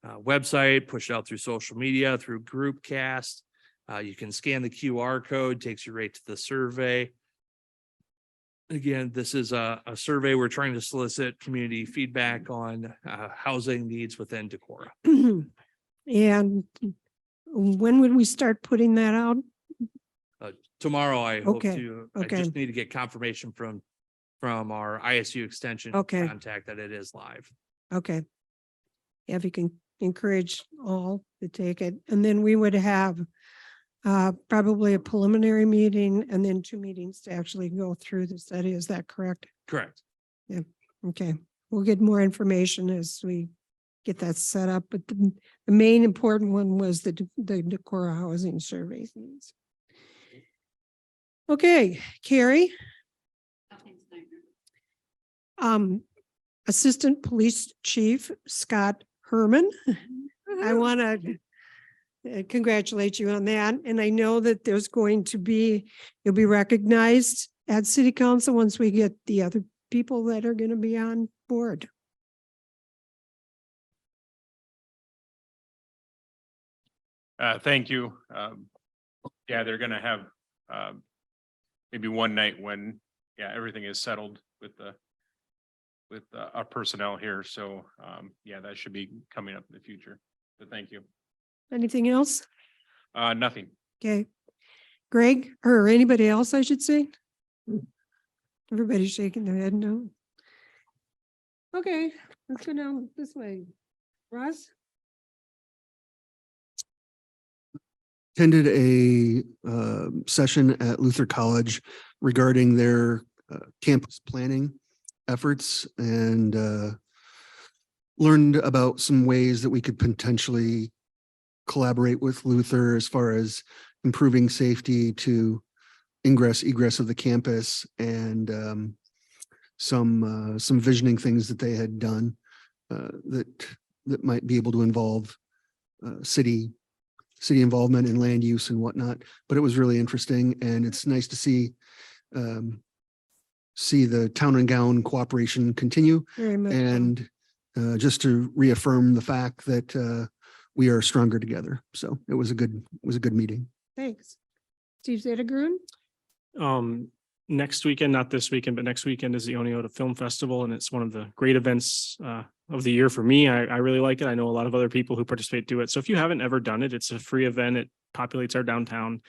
website, push it out through social media, through Groupcast. You can scan the QR code, takes you right to the survey. Again, this is a survey. We're trying to solicit community feedback on housing needs within Decorah. And when would we start putting that out? Tomorrow, I hope Okay, to, I okay. just need to get confirmation from our ISU extension Okay. contact that it is live. Okay. If you can encourage all to take it, and then we would have probably a preliminary meeting and then 2 meetings to actually go through the study. Is that correct? Correct. Okay, we'll get more information as we get that set up, but the main important one was the Decorah housing survey. Okay, Carrie. Assistant Police Chief Scott Herman. I want to congratulate you on that. And I know that there's going to be, you'll be recognized at City Council once we get the other people that are going to be on board. Thank you. Yeah, they're gonna have maybe one night when, yeah, everything is settled with our personnel here. So yeah, that should be coming up in the future. But thank you. Anything else? Nothing. Okay. Greg, or anybody else, I should say? Everybody's shaking their head no. Okay, let's go down this way. Russ? Attended a session at Luther College regarding their campus planning efforts and learned about some ways that we could potentially collaborate with Luther as far as improving safety to ingress, egress of the campus and some visioning things that they had done. that might be able to involve city involvement in land use and whatnot. But it was really interesting, and it's nice to see the town and gown cooperation continue, Very much. So. and just to reaffirm the fact that we are stronger together. So it was a good meeting. Thanks. Steve Zetagroon? Next weekend, not this weekend, but next weekend is the Oneota Film Festival, and it's one of the great events of the year for me. I really like it. I know a lot of other people who participate do it. So if you haven't ever done it, it's a free event. It populates our downtown.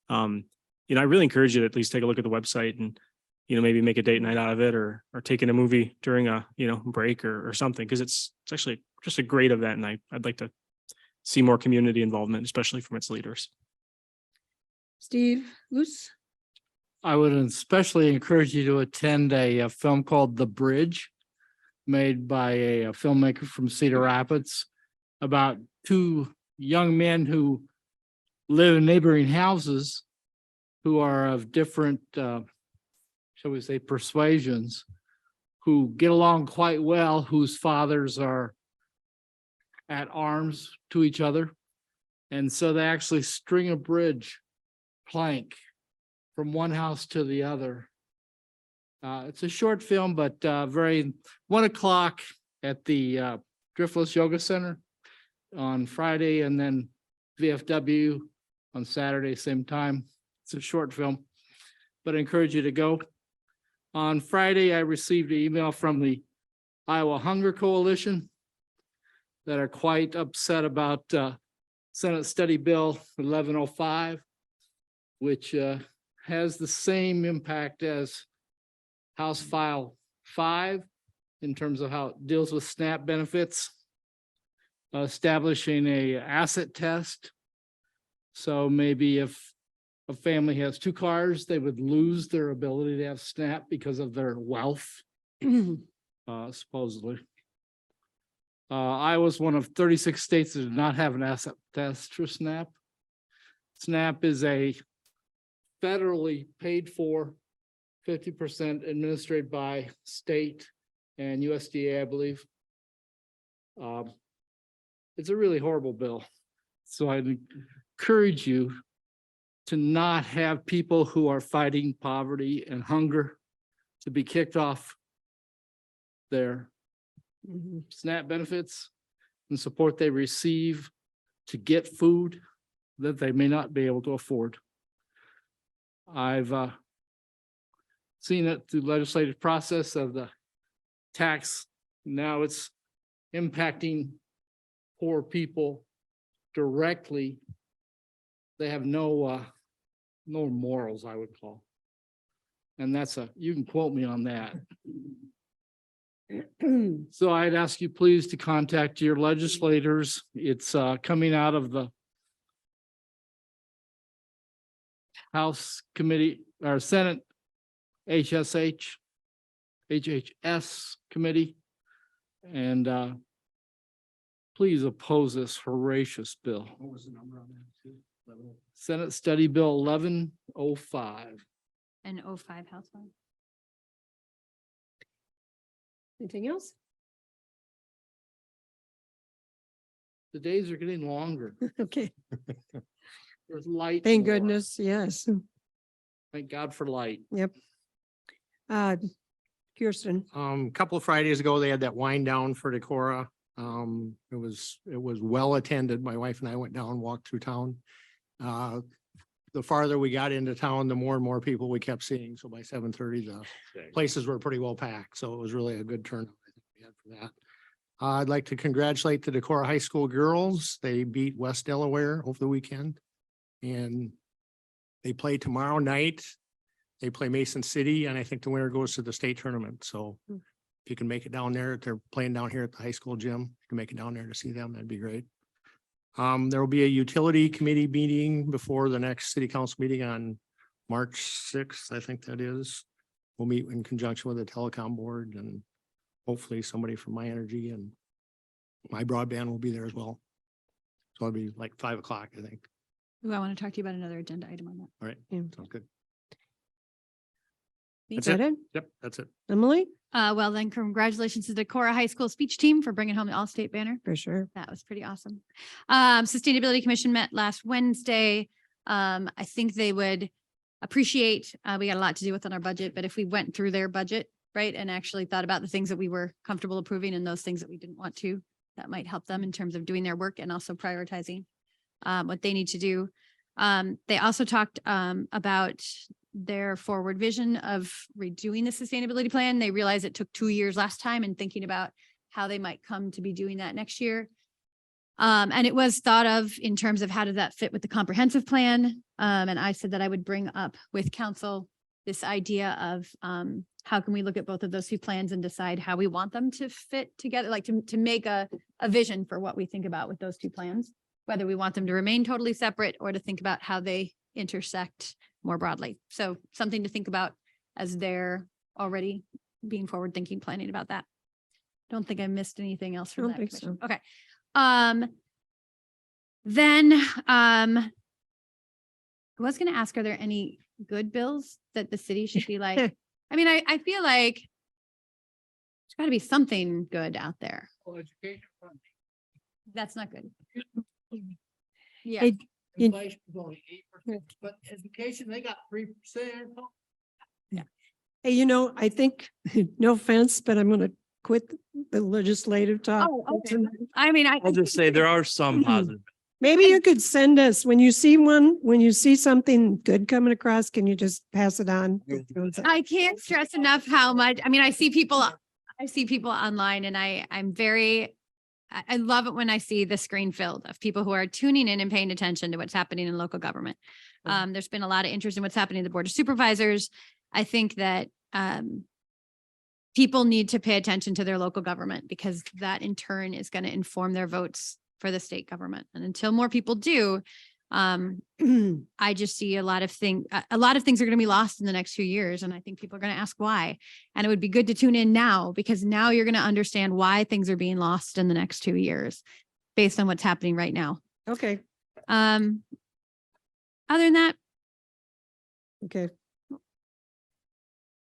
I really encourage you to at least take a look at the website and, maybe make a date night out of it, or take in a movie during a, break or something, because it's actually just a great event. And I'd like to see more community involvement, especially from its leaders. Steve Luce? I would especially encourage you to attend a film called The Bridge, made by a filmmaker from Cedar Rapids, about two young men who live in neighboring houses who are of different, shall we say, persuasions, who get along quite well, whose fathers are at arms to each other. And so they actually string a bridge plank from one house to the other. It's a short film, but very 1:00 at the Driftless Yoga Center on Friday, and then VFW on Saturday, same time. It's a short film, but I encourage you to go. On Friday, I received an email from the Iowa Hunger Coalition that are quite upset about Senate Study Bill 1105, which has the same impact as House File 5 in terms of how it deals with SNAP benefits, establishing a asset test. So maybe if a family has 2 cars, they would lose their ability to have SNAP because of their wealth, supposedly. Iowa's one of 36 states that did not have an asset test for SNAP. SNAP is a federally paid for, 50% administered by state and USDA, I believe. It's a really horrible bill. So I encourage you to not have people who are fighting poverty and hunger to be kicked off their SNAP benefits and support they receive to get food that they may not be able to afford. I've seen it through legislative process of the tax. Now it's impacting poor people directly. They have no morals, I would call. And you can quote me on that. So I'd ask you please to contact your legislators. It's coming out of the House Committee or Senate HHS Committee. And please oppose this voracious bill. What was the number on that? Senate Study Bill 1105. And 05 House File. Anything else? The days are getting longer. Okay. There's light. Thank more. goodness. Yes. Thank God for light. Yep. Kirsten. A couple of Fridays ago, they had that wind down for Decorah. It was well attended. My wife and I went down, walked through town. The farther we got into town, the more and more people we kept seeing. So by 7:30, the places were pretty well packed. So it was really a good turnout I think we had for that. I'd like to congratulate the Decorah High School girls. They beat West Delaware over the weekend. And they play tomorrow night. They play Mason City, and I think the winner goes to the state tournament. So if you can make it down there, they're playing down here at the high school gym. You can make it down there to see them. That'd be great. There will be a utility committee meeting before the next city council meeting on March 6th, I think that is. We'll meet in conjunction with the telecom board and hopefully somebody from My Energy and my broadband will be there as well. So it'll be like 5 o'clock, I think. Ooh, I want to talk to you about another agenda item on that. All right, Yeah. sounds good. Is That's that it? Yep, that's it. Emily? Well, then congratulations to the Decorah High School speech team for bringing home the All-State banner. For sure. That was pretty awesome. Sustainability Commission met last Wednesday. I think they would appreciate, we got a lot to do with on our budget, but if we went through their budget, right, and actually thought about the things that we were comfortable approving and those things that we didn't want to, that might help them in terms of doing their work and also prioritizing what they need to do. They also talked about their forward vision of redoing the sustainability plan. They realized it took 2 years last time and thinking about how they might come to be doing that next year. And it was thought of in terms of how does that fit with the comprehensive plan? And I said that I would bring up with council this idea of how can we look at both of those two plans and decide how we want them to fit together, like to make a vision for what we think about with those two plans, whether we want them to remain totally separate or to think about how they intersect more broadly. So something to think about as they're already being forward thinking, planning about that. Don't think I missed anything else from Don't that. think commission. so. Okay. Then I was going to ask, are there any good bills that the city should be like? I mean, I feel like there's got to be something good out there. That's not good. Yeah. Hey, you- Inflation is only 8%, but education, they got 3%. Hey, you know, I think, no offense, but I'm gonna quit the legislative talk. Oh, okay. I mean, I'll just say there are some positive. Maybe you could send us, when you see something good coming across, can you just pass it on? I can't stress enough how much, I mean, I see people online and I love it when I see the screen filled of people who are tuning in and paying attention to what's happening in local government. There's been a lot of interest in what's happening in the Board of Supervisors. I think that people need to pay attention to their local government because that in turn is going to inform their votes for the state government. And until more people do, I just see a lot of things are going to be lost in the next few years. And I think people are going to ask why. And it would be good to tune in now because now you're going to understand why things are being lost in the next 2 years based on what's happening right now. Okay, Other than that, okay.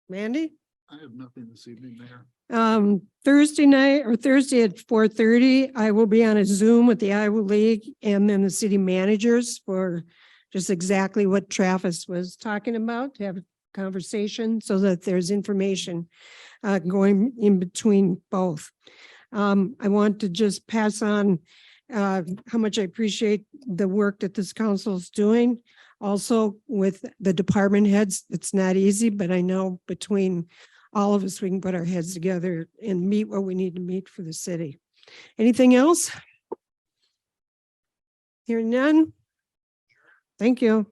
Mandy? I have nothing this evening, Mayor. Thursday at 4:30, I will be on a Zoom with the Iowa League and then the city managers for just exactly what Travis was talking about, to have a conversation so that there's information going in between both. I want to just pass on how much I appreciate the work that this council is doing. Also with the department heads, it's not easy, but I know between all of us, we can put our heads together and meet what we need to meet for the city. Anything else? Hearing none? Thank you.